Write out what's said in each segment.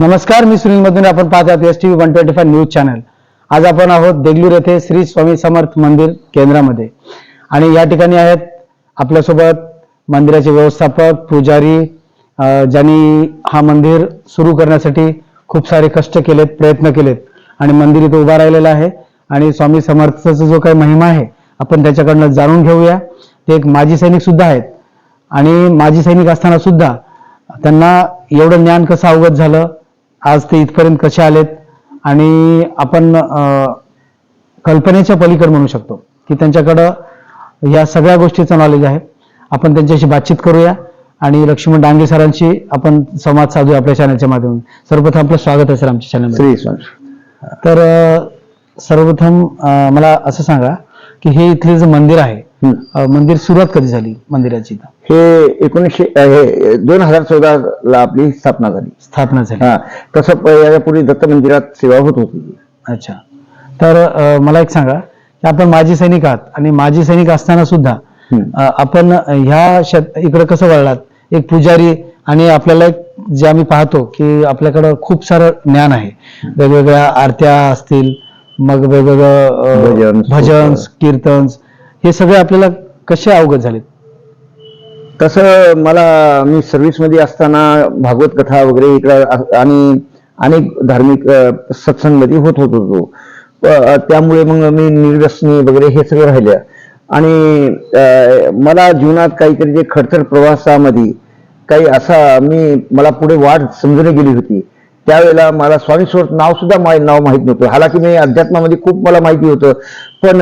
नमस्कार, मी सुनील मधुने. आपण पाहत आहात STV 125 न्यूज चॅनल. आज आपण आहोत देगलूर येथे श्री स्वामी समर्थ मंदिर केंद्रामध्ये आणि या ठिकाणी आहेत आपल्यासोबत मंदिराचे व्यवस्थापक, पुजारी, ज्यांनी हा मंदिर सुरू करण्यासाठी खूप सारे कष्ट केलेत, प्रयत्न केलेत आणि मंदिर इथे उभा राहिलेलं आहे. आणि स्वामी समर्थाचा जो काही महिमा आहे आपण त्याच्याकडनं जाणून घेऊया. ते एक माजी सैनिक सुद्धा आहेत आणि माजी सैनिक असताना सुद्धा त्यांना एवढं ज्ञान कसं अवगत झालं, आज ते इथपर्यंत कसे आलेत आणि आपण कल्पनेच्या पलीकडे म्हणू शकतो की त्यांच्याकडं या सगळ्या गोष्टीचं नॉलेज आहे. आपण त्यांच्याशी बातचीत करूया आणि लक्ष्मण डांगे सरांशी आपण संवाद साधूया आपल्या चॅनलच्या माध्यमातून. सर्वप्रथम आपलं स्वागत आहे सर आमच्या चॅनलमध्ये. तर सर्वप्रथम मला असं सांगा की हे इथले जे मंदिर आहे, मंदिर सुरुवात कधी झाली मंदिराची? हे 2014 ला आपली स्थापना झाली. तसं यापूर्वी दत्त मंदिरात सेवा होत होती. अच्छा. तर मला एक सांगा की आपण माजी सैनिक आहात आणि माजी सैनिक असताना सुद्धा आपण ह्या इकडे कसं वळलात? एक पुजारी आणि आपल्याला जे आम्ही पाहतो की आपल्याकडं खूप सारं ज्ञान आहे, वेगवेगळ्या आरत्या असतील, मग वेगवेगळं भजन, कीर्तन, हे सगळे आपल्याला कसे अवगत झालेत? तसं मी सर्व्हिसमध्ये असताना भागवत कथा वगैरे इकडं आणि अनेक धार्मिक सत्संगमध्ये होत होतो. त्यामुळे मग मी निर्व्यसनी वगैरे हे सगळं राहिलं आणि मला जीवनात काहीतरी जे खडतर प्रवासामध्ये काही मला पुढे वाट समजून गेली होती. त्यावेळेला मला स्वामी समर्थ नाव सुद्धा नाव माहीत नव्हतं. हालाकी मी अध्यात्मामध्ये खूप मला माहिती होतं, पण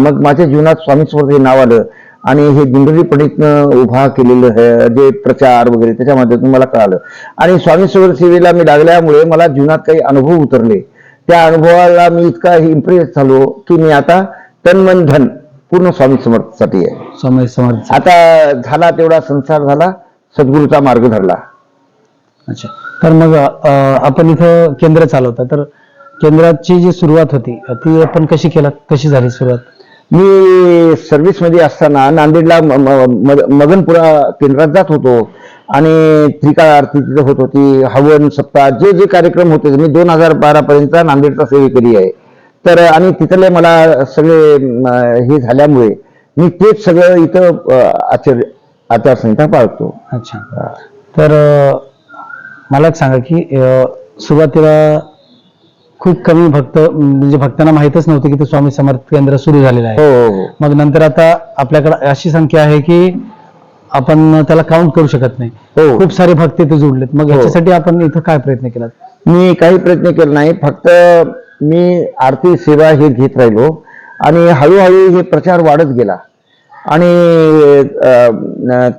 मग माझ्या जीवनात स्वामी समर्थ हे नाव आलं आणि हे दिंडोरी पंडितनं उभा केलेलं जे प्रचार वगैरे त्याच्या माध्यमातून मला कळालं. आणि स्वामी समर्थ सेवेला मी लागल्यामुळे मला जीवनात काही अनुभव उतरले. त्या अनुभवाला मी इतका इम्प्रेस झालो की मी आता तन मन धन पूर्ण स्वामी समर्थसाठी आहे. स्वामी समर्थ आता झाला तेवढा संसार झाला, सद्गुरूचा मार्ग धरला. अच्छा. तर मग आपण इथं केंद्र चालवता, तर केंद्राची जी सुरुवात होती ती आपण कशी झाली सुरुवात? मी सर्व्हिसमध्ये असताना नांदेडला मगनपुरा केंद्रात जात होतो आणि त्रिकाळ आरती तिथं होत होती, हवन सप्ताह जे कार्यक्रम होते. मी 2012 पर्यंत नांदेडचा सेवेकरी आहे. तर आणि तिथले मला सगळे हे झाल्यामुळे मी तेच सगळं इथं आचारसंहिता पाळतो. अच्छा. तर मला एक सांगा की सुरुवातीला खूप कमी म्हणजे भक्तांना माहितच नव्हतं की ते स्वामी समर्थ केंद्र सुरू झालेलं आहे. हो. मग नंतर आता आपल्याकडे अशी संख्या आहे की आपण त्याला काउंट करू शकत नाही. हो. खूप सारे भक्त इथे जुडलेत. मग याच्यासाठी आपण इथं काय प्रयत्न केला? मी काही प्रयत्न केला नाही, फक्त मी आरती सेवा हे घेत राहिलो आणि हळूहळू हे प्रचार वाढत गेला. आणि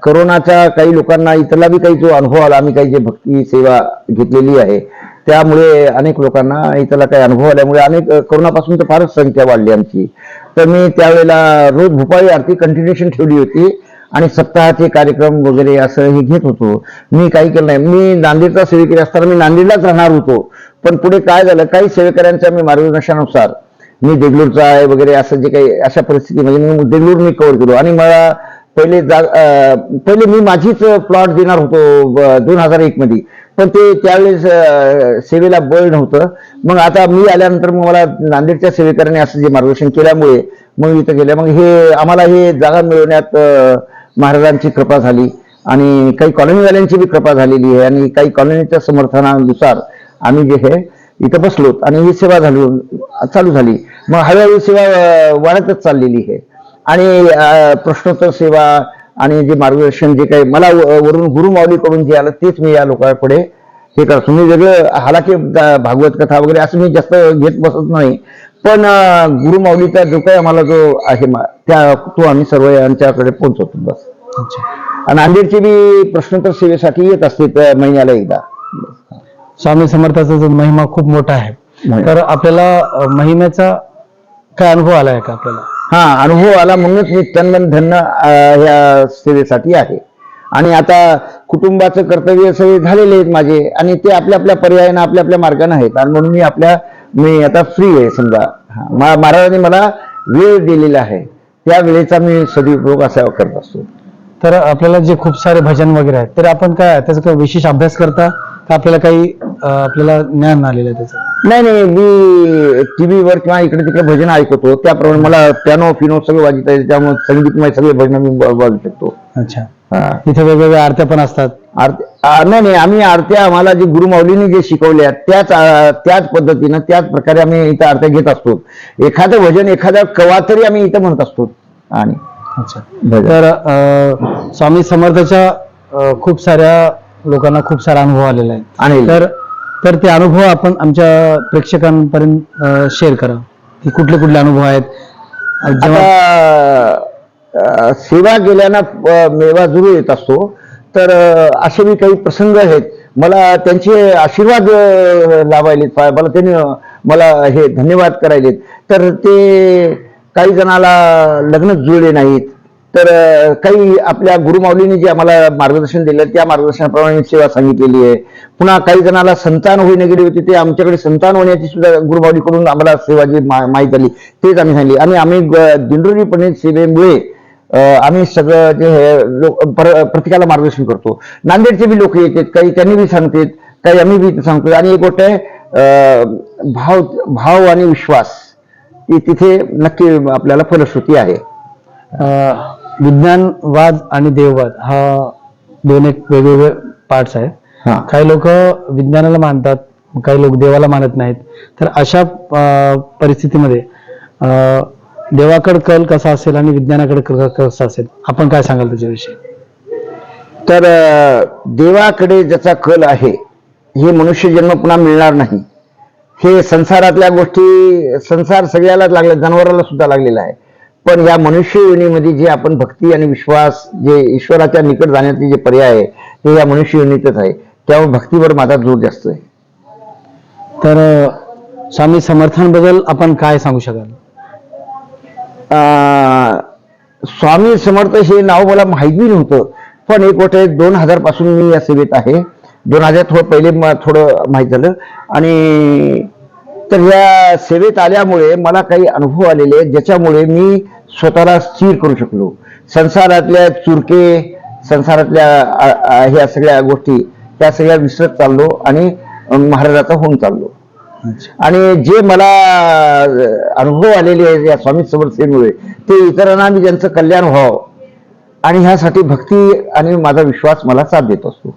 करोनाचा काही लोकांना इथला बी काही जो अनुभव आला, आम्ही काही जे भक्ती सेवा घेतलेली आहे त्यामुळे अनेक लोकांना इथला काही अनुभव आल्यामुळे करोनापासून तर फारच संख्या वाढली आमची. तर मी त्यावेळेला रोज भोपाळी आरती कंटिन्युएशन ठेवली होती आणि सप्ताहाचे कार्यक्रम वगैरे असं हे घेत होतो. मी काही केलं नाही. मी नांदेडचा सेवेकरी असताना मी नांदेडलाच राहणार होतो, पण पुढे काय झालं, काही सेवेकऱ्यांच्या मी मार्गदर्शनानुसार मी देगलूरचा आहे वगैरे असं जे काही अशा परिस्थितीमध्ये मी देगलूर मी कव्हर केलो. आणि मला पहिले मी माझीच प्लॉट देणार होतो 2001 मध्ये, पण ते त्यावेळेस सेवेला बळ नव्हतं. मग आता मी आल्यानंतर मग मला नांदेडच्या सेवेकरांनी असं जे मार्गदर्शन केल्यामुळे मग इथं गेल्या. मग आम्हाला हे जागा मिळवण्यात महाराजांची कृपा झाली आणि काही कॉलनीवाल्यांची बी कृपा झालेली आहे आणि काही कॉलनीच्या समर्थनानुसार आम्ही जे हे इथं बसलो आणि ही सेवा चालू झाली. मग हळूहळू सेवा वाढतच चाललेली आहे आणि प्रश्नोत्तर सेवा आणि जे मार्गदर्शन जे काही मला वरून गुरुमाऊलीकडून जे आलं तेच मी या लोकांपुढे हे करतो. मी वेगळं हालाकी भागवत कथा वगैरे असं मी जास्त घेत बसत नाही, पण गुरुमाऊलीचा जो काही आम्हाला जो आहे तो आम्ही सर्व यांच्याकडे पोहोचवतो बस. आणि नांदेडची बी प्रश्नोत्तर सेवेसाठी येत असते महिन्याला एकदा. स्वामी समर्थाचा जो महिमा खूप मोठा आहे, तर आपल्याला महिम्याचा काय अनुभव आलाय का आपल्याला? अनुभव आला म्हणूनच मी तन धन या सेवेसाठी आहे. आणि आता कुटुंबाचं कर्तव्य सगळे झालेले आहेत माझे आणि ते आपल्या आपल्या पर्यायानं आपल्या आपल्या मार्गाने आहेत. आणि म्हणून मी आता फ्री आहे. समजा महाराजांनी मला वेळ दिलेला आहे, त्या वेळेचा मी सदुपयोग असा करत असतो. तर आपल्याला जे खूप सारे भजन वगैरे आहेत, तर आपण काय त्याचा काही विशेष अभ्यास करता का आपल्याला काही आपल्याला ज्ञान आलेलं आहे त्याचं? नाही नाही, मी टीव्हीवर किंवा इकडे तिकडे भजन ऐकतो, त्याप्रमाणे मला पियानो फिनो सगळं वाजवता येईल, त्यामुळे संगीतमय सगळे भजन मी वाजवू शकतो. अच्छा. हा. इथे वेगवेगळ्या आरत्या पण असतात? नाही नाही, आम्ही आरत्या आम्हाला जे गुरुमाऊलीने जे शिकवल्या त्याच पद्धतीनं त्याच प्रकारे आम्ही इथं आरत्या घेत असतो. एखादं भजन एखादा कवा तरी आम्ही इथं म्हणत असतो. आणि अच्छा. तर स्वामी समर्थाच्या खूप साऱ्या लोकांना खूप सारा अनुभव आलेला आहे. आणि तर ते अनुभव आपण आमच्या प्रेक्षकांपर्यंत शेअर करा की कुठले कुठले अनुभव आहेत. आता सेवा केल्यानं मेवा जरूर येत असतो. तर असे मी काही प्रसंग आहेत, मला त्यांचे आशीर्वाद लावायलेत, मला त्यांनी मला हे धन्यवाद करायलेत. तर ते काही जणाला लग्नच जुळले नाहीत, तर काही आपल्या गुरुमाऊलीने जे आम्हाला मार्गदर्शन दिलं त्या मार्गदर्शनाप्रमाणे मी सेवा सांगितलेली आहे. पुन्हा काही जणाला संतान होईन गेली होती, ते आमच्याकडे संतान होण्याची सुद्धा गुरुमाऊलीकडून आम्हाला सेवा जी माहीत आली तेच आम्ही सांगली. आणि आम्ही दिंडोरीपणे सेवेमुळे आम्ही सगळं जे लोक प्रत्येकाला मार्गदर्शन करतो. नांदेडचे बी लोक येतात, काही त्यांनी बी सांगतात, काही आम्ही बी सांगतो. आणि एक गोष्ट आहे, भाव आणि विश्वास तिथे नक्की आपल्याला फलश्रुती आहे. विज्ञानवाद आणि देववाद हा दोन एक वेगवेगळे पार्ट्स आहेत. काही लोक विज्ञानाला मानतात, काही लोक देवाला मानत नाहीत. तर अशा परिस्थितीमध्ये देवाकडे कल कसा असेल आणि विज्ञानाकडे कल कसा असेल, आपण काय सांगाल त्याच्याविषयी? तर देवाकडे ज्याचा कल आहे, हे मनुष्य जन्म पुन्हा मिळणार नाही. हे संसारातल्या गोष्टी, संसार सगळ्यालाच लागला, जनावराला सुद्धा लागलेला आहे. पण या मनुष्य योनीमध्ये जे आपण भक्ती आणि विश्वास, जे ईश्वराच्या निकट जाण्याचे जे पर्याय आहे, ते या मनुष्य योनीतच आहे. त्यामुळे भक्तीवर माझा जोर जास्त आहे. तर स्वामी समर्थांबद्दल आपण काय सांगू शकाल? स्वामी समर्थ हे नाव मला माहिती नव्हतं, पण एक गोष्ट आहे, 2000 पासून मी या सेवेत आहे. 2000 थोडं पहिले थोडं माहीत झालं. आणि तर या सेवेत आल्यामुळे मला काही अनुभव आलेले आहेत, ज्याच्यामुळे मी स्वतःला स्थिर करू शकलो. संसारातल्या चुरके, संसारातल्या ह्या सगळ्या गोष्टी त्या सगळ्या विसरत चाललो आणि महाराजाचा होऊन चाललो. आणि जे मला अनुभव आलेले आहेत या स्वामी समर्थ सेवेमुळे, ते इतरांना मी ज्यांचं कल्याण व्हावं आणि ह्यासाठी भक्ती आणि माझा विश्वास मला साथ देत असतो.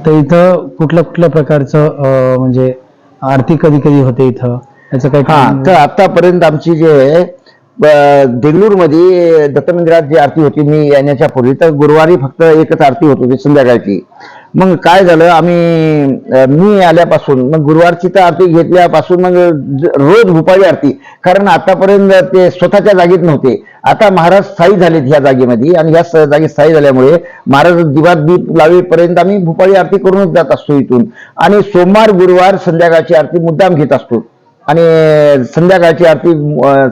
तर इथं कुठल्या कुठल्या प्रकारचं म्हणजे आरती कधी कधी होते इथं, याचं काही? तर आतापर्यंत आमची जे आहे देगलूरमध्ये दत्त मंदिरात जी आरती होती मी येण्याच्या पूर्वी, तर गुरुवारी फक्त एकच आरती होत होती संध्याकाळची. मग काय झालं, मी आल्यापासून मग गुरुवारची तर आरती घेतल्यापासून मग रोज भूपाळी आरती, कारण आतापर्यंत ते स्वतःच्या जागेत नव्हते. आता महाराज स्थायी झालेत ह्या जागेमध्ये, आणि ह्या जागेत स्थायी झाल्यामुळे महाराज दिवात दीप लावेपर्यंत आम्ही भूपाळी आरती करूनच जात असतो इथून. आणि सोमवार गुरुवार संध्याकाळची आरती मुद्दाम घेत असतो. आणि संध्याकाळची आरती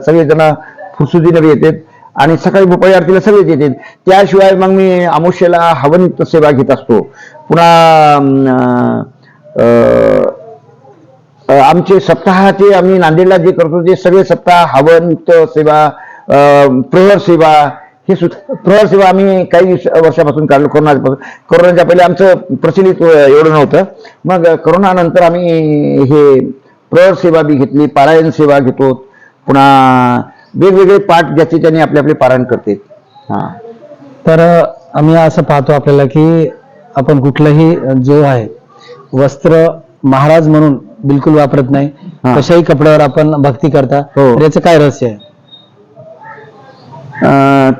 सगळेजण फुरसुदीने येतात आणि सकाळी भूपाळी आरतीला सगळेच येतात. त्याशिवाय मग मी अमावस्येला हवनयुक्त सेवा घेत असतो. पुन्हा आमचे सप्ताहाचे आम्ही नांदेडला जे करतो ते सगळे सप्ताह हवनयुक्त सेवा, प्रहर सेवा, हे सुद्धा प्रहर सेवा आम्ही काही वर्षापासून काढलो. कोरोनाच्या पहिले आमचं प्रचलित एवढं नव्हतं. मग कोरोनानंतर आम्ही हे प्रहर सेवा बी घेतली, पारायण सेवा घेतो. पुन्हा वेगवेगळे पाठ ज्याचे त्याने आपले आपले पारायण करते. तर आम्ही असं पाहतो आपल्याला की आपण कुठलंही जो आहे वस्त्र महाराज म्हणून बिलकुल वापरत नाही, कशाही कपड्यावर आपण भक्ती करता. याचं काय रहस्य आहे?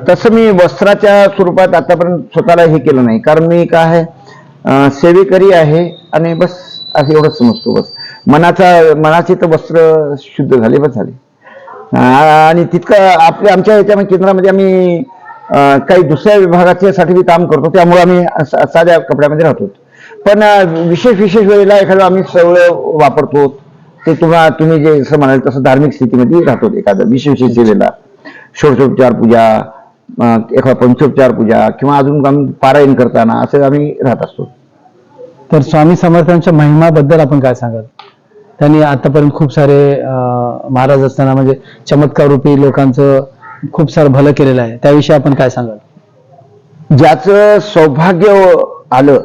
तसं मी वस्त्राच्या स्वरूपात आतापर्यंत स्वतःला हे केलं नाही, कारण मी काय आहे, सेवेकरी आहे आणि बस असं एवढंच समजतो. बस मनाचे तर वस्त्र शुद्ध झाले, बस झाले. आणि तितकं आमच्या याच्या केंद्रामध्ये आम्ही काही दुसऱ्या विभागाच्यासाठी बी काम करतो, त्यामुळे आम्ही साध्या कपड्यामध्ये राहतो. पण विशेष वेळेला एखादं आम्ही सवळं वापरतो, ते तुम्ही जे जसं म्हणाल तसं धार्मिक स्थितीमध्ये राहतो. एखादं विशेष वेळेला षोडशोपचार पूजा, एखादा पंचोपचार पूजा, किंवा अजून आम्ही पारायण करताना असं आम्ही राहत असतो. तर स्वामी समर्थांच्या महिमाबद्दल आपण काय सांगाल? त्यांनी आतापर्यंत खूप सारे महाराज असताना म्हणजे चमत्कार रूपी लोकांचं खूप सारं भलं केलेलं आहे, त्याविषयी आपण काय सांगाल? ज्याचं सौभाग्य आलं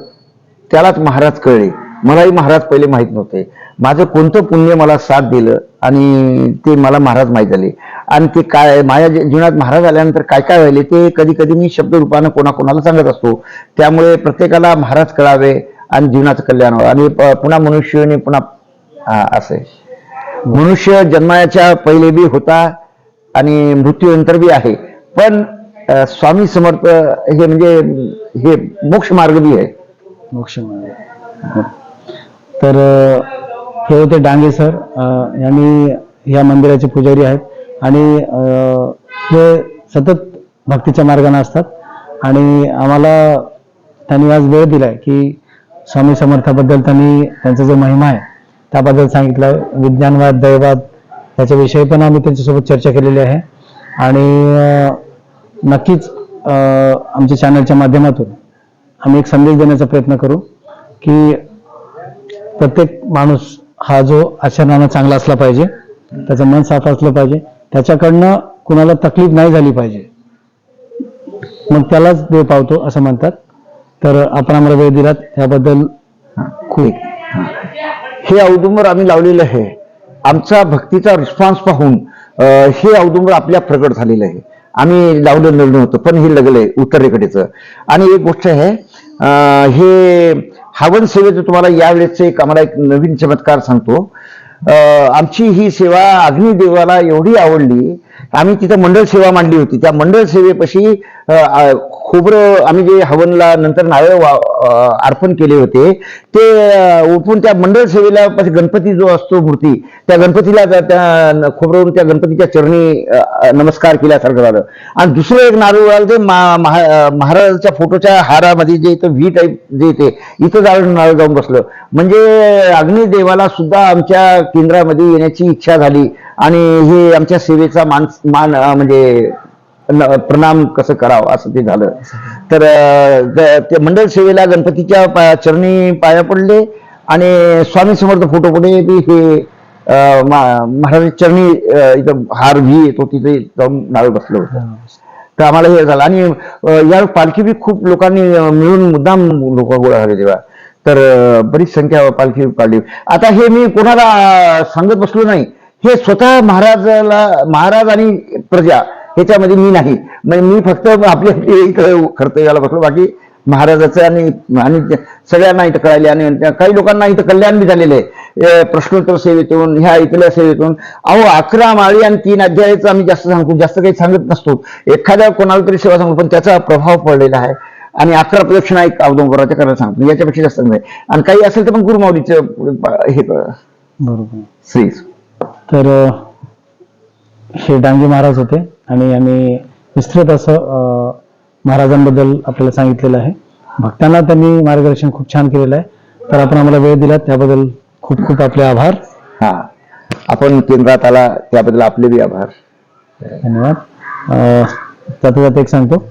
त्यालाच महाराज कळले. मलाही महाराज पहिले माहीत नव्हते. माझं कोणतं पुण्य मला साथ दिलं आणि ते मला महाराज माहीत झाले. आणि ते काय माझ्या जीवनात महाराज आल्यानंतर काय काय व्हायले ते कधी कधी मी शब्दरूपानं कोणाकोणाला सांगत असतो. त्यामुळे प्रत्येकाला महाराज कळावे आणि जीवनाचं कल्याण व्हावं. आणि पुन्हा मनुष्याने पुन्हा असे मनुष्य जन्माच्या पहिले बी होता आणि मृत्यूनंतर बी आहे. पण स्वामी समर्थ हे म्हणजे हे मोक्ष मार्ग बी आहे. मोक्ष मार्ग. तर हे होते डांगे सर. यांनी या मंदिराचे पुजारी आहेत आणि हे सतत भक्तीच्या मार्गाने असतात. आणि आम्हाला त्यांनी आज वेळ दिलाय की स्वामी समर्थाबद्दल त्यांचा जो महिमा आहे त्याबद्दल सांगितलं. विज्ञानवाद, दैववाद याच्याविषयी पण आम्ही त्यांच्यासोबत चर्चा केलेली आहे. आणि नक्कीच आमच्या चॅनलच्या माध्यमातून आम्ही एक संदेश देण्याचा प्रयत्न करू की प्रत्येक माणूस हा जो आचरणानं चांगला असला पाहिजे, त्याचं मन साफ असलं पाहिजे, त्याच्याकडनं कुणाला तकलीफ नाही झाली पाहिजे, मग त्यालाच देव पावतो असं म्हणतात. तर आपण आम्हाला वेळ दिलात त्याबद्दल खूप. हे औदुंबर आम्ही लावलेलं आहे. आमचा भक्तीचा रिस्पॉन्स पाहून हे औदुंबर आपल्या प्रगट झालेलं आहे. आम्ही लावलं नव्हतं पण हे लागलंय उत्तरेकडेचं. आणि एक गोष्ट आहे, हे हवन सेवेचं तुम्हाला यावेळेस आम्हाला एक नवीन चमत्कार सांगतो. आमची ही सेवा अग्निदेवाला एवढी आवडली, आम्ही तिथं मंडळ सेवा मांडली होती. त्या मंडळ सेवेपाशी खोबरं आम्ही जे हवनला नंतर नारळ अर्पण केले होते ते ओपून त्या मंडळ सेवेला गणपती जो असतो मूर्ती, त्या गणपतीला त्या खोबरवरून त्या गणपतीच्या चरणी नमस्कार केल्यासारखं झालं. आणि दुसरं एक नारळ आलं ते महाराजांच्या फोटोच्या हारामध्ये जे इथं व्ही टाईप जे येते इथं नारळ जाऊन बसलं. म्हणजे अग्निदेवाला सुद्धा आमच्या केंद्रामध्ये येण्याची इच्छा झाली आणि हे आमच्या सेवेचा मान म्हणजे प्रणाम कसं करावं असं ते झालं. तर ते मंडळ सेवेला गणपतीच्या चरणी पाया पडले आणि स्वामी समर्थ फोटो पुढे हे महाराज चरणी इथं हार व्ही येतो तिथे जाऊन नारळ बसलं होतं. तर आम्हाला हे झालं. आणि या पालखी बी खूप लोकांनी मिळून मुद्दाम लोक गोळा झाले तेव्हा. तर बरीच संख्या पालखी काढली. आता हे मी कोणाला सांगत बसलो नाही, हे स्वतः महाराज आणि प्रजा ह्याच्यामध्ये मी नाही. म्हणजे मी फक्त आपल्या कर्तव्याला बसलो. बाकी महाराजाचं आणि सगळ्यांना इथं कळाले. आणि काही लोकांना इथं कल्याण बी झालेलं आहे प्रश्नोत्तर सेवेतून, ह्या इथल्या सेवेतून. अहो 11 माळी आणि 3 अध्यायाचं आम्ही जास्त सांगतो, जास्त काही सांगत नसतो. एखाद्या कोणाला तरी सेवा सांगतो पण त्याचा प्रभाव पडलेला आहे. आणि 11 प्रदक्षिणा एक औदुंबराच्या करायला सांगतो, याच्यापेक्षा जास्त नाही. आणि काही असेल तर पण गुरुमाऊलीचं हे बरोबर श्री. तर हे डांगे महाराज होते आणि आम्ही विस्तृत असं महाराजांबद्दल आपल्याला सांगितलेलं आहे. भक्तांना त्यांनी मार्गदर्शन खूप छान केलेलं आहे. तर आपण आम्हाला वेळ दिला त्याबद्दल खूप खूप आपले आभार. आपण केंद्रात आला त्याबद्दल आपले बी आभार. धन्यवाद. त्यात एक सांगतो,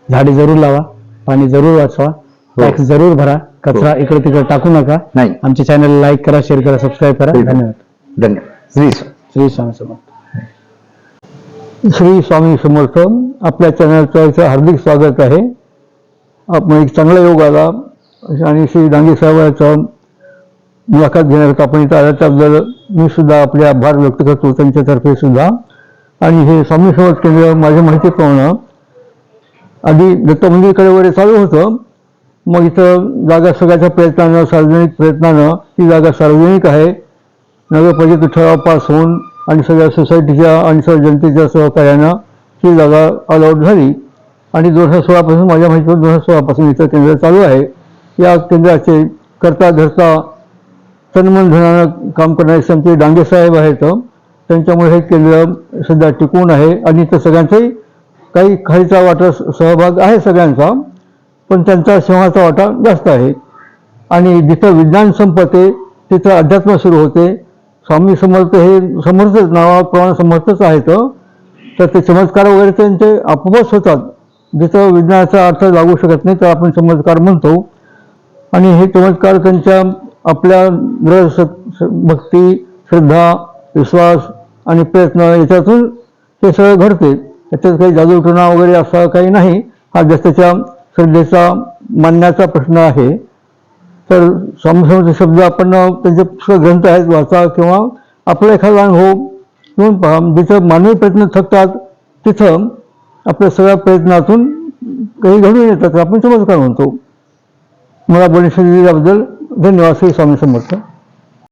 झाडे जरूर लावा, पाणी जरूर वाचवा, टॅक्स जरूर भरा, कचरा इकडे तिकडे टाकू नका. नाही. आमच्या चॅनलला लाईक करा, शेअर करा, सबस्क्राईब करा. धन्यवाद. धन्यवाद. श्री स्वामी समर्थ. श्री स्वामी समर्थ. आपल्या चॅनलचं हार्दिक स्वागत आहे. आपण एक चांगला योग आला आणि श्री डांगे साहेबांचा मुलाखत घेण्यासाठी आपण इथं आल्या त्याबद्दल मी सुद्धा आपले आभार व्यक्त करतो त्यांच्यातर्फे सुद्धा. आणि हे स्वामी समर्थ केंद्र माझ्या माहितीप्रमाणे आधी दत्त मंदिरकडे वगैरे चालू होतं. मग इथं जागा सगळ्याच्या प्रयत्नानं, सार्वजनिक प्रयत्नानं ही जागा सार्वजनिक आहे. नगरपालिकेचा ठराव पास होऊन आणि सगळ्या सोसायटीच्या आणि सर्व जनतेच्या सहकार्यानं ही जागा अलॉट झाली. आणि 2016 पासून माझ्या माहितीवर 2016 पासून इथं केंद्र चालू आहे. या केंद्राचे करता धरता तनमन धनानं काम करणारे संत डांगे साहेब आहेत. त्यांच्यामुळे हे केंद्र सध्या टिकून आहे. आणि इथं सगळ्यांचाही काही खालीचा वाटा सहभाग आहे सगळ्यांचा, पण त्यांचा सिंहाचा वाटा जास्त आहे. आणि जिथं विज्ञान संपते तिथं अध्यात्म सुरू होते. स्वामी समर्थ हे समर्थच, नावाप्रमाणे समर्थच आहेत. तर ते चमत्कार वगैरे त्यांचे आपोआपच होतात. जिथं विज्ञानाचा अर्थ लागू शकत नाही तर आपण चमत्कार म्हणतो. आणि हे चमत्कार त्यांच्या आपल्या भक्ती, श्रद्धा, विश्वास आणि प्रयत्न याच्यातून हे सगळं घडते. त्याच्यात काही जादूटोणा वगैरे असं काही नाही. हा त्याच्या श्रद्धेचा मानण्याचा प्रश्न आहे. तर स्वामी समर्थ शब्द आपण त्यांचे पुस्तक ग्रंथ आहेत वाचा, किंवा आपला एखादा अनुभव घेऊन पहा. जिथं मानवी प्रयत्न थकतात तिथं आपल्या सगळ्या प्रयत्नातून काही घडून येतात, आपण चमत्कार म्हणतो. मला बोलण्यासाठी दिल्याबद्दल धन्यवाद. श्री स्वामी समर्थ.